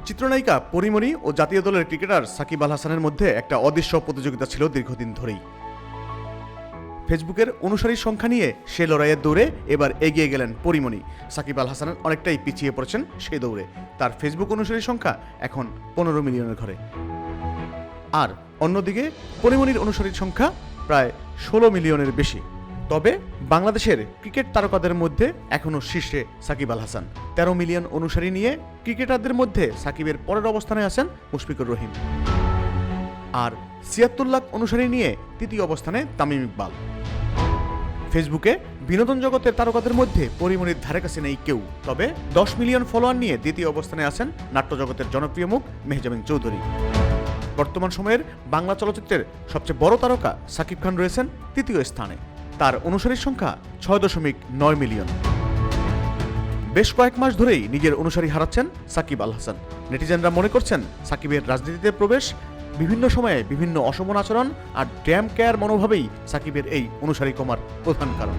চিত্রনায়িকা পরীমণি ও জাতীয় দলের ক্রিকেটার সাকিব আল হাসানের মধ্যে একটা অদৃশ্য প্রতিযোগিতা ছিল দীর্ঘদিন ধরেই। ফেসবুকের অনুসারীর সংখ্যা নিয়ে সে লড়াইয়ের দৌড়ে এবার এগিয়ে গেলেন পরীমণি। সাকিব আল হাসান অনেকটাই পিছিয়ে পড়েছেন সেই দৌড়ে। তার ফেসবুক অনুসারীর সংখ্যা এখন 15 মিলিয়নের ঘরে। আর অন্যদিকে পরীমণির অনুসারীর সংখ্যা প্রায় 16 মিলিয়নের বেশি। তবে বাংলাদেশের ক্রিকেট তারকাদের মধ্যে এখনও শীর্ষে সাকিব আল হাসান। 13 মিলিয়ন অনুসারী নিয়ে ক্রিকেটারদের মধ্যে সাকিবের পরের অবস্থানে আছেন মুশফিকুর রহিম। আর 76 লাখ অনুসারী নিয়ে তৃতীয় অবস্থানে তামিম ইকবাল। ফেসবুকে বিনোদন জগতের তারকাদের মধ্যে পরীমণির ধারে কাছে নেই কেউ। তবে 10 মিলিয়ন ফলোয়ার নিয়ে দ্বিতীয় অবস্থানে আছেন নাট্যজগতের জনপ্রিয় মুখ মেহজাবিন চৌধুরী। বর্তমান সময়ের বাংলা চলচ্চিত্রের সবচেয়ে বড় তারকা সাকিব খান রয়েছেন তৃতীয় স্থানে। তার অনুসারীর সংখ্যা 6.9 মিলিয়ন। বেশ কয়েক মাস ধরেই নিজের অনুসারী হারাচ্ছেন সাকিব আল হাসান। নেটিজেনরা মনে করছেন সাকিবের রাজনীতিতে প্রবেশ, বিভিন্ন সময়ে বিভিন্ন অশোভন আচরণ আর ড্যাম কেয়ার মনোভাবেই সাকিবের এই অনুসারী কমার প্রধান কারণ।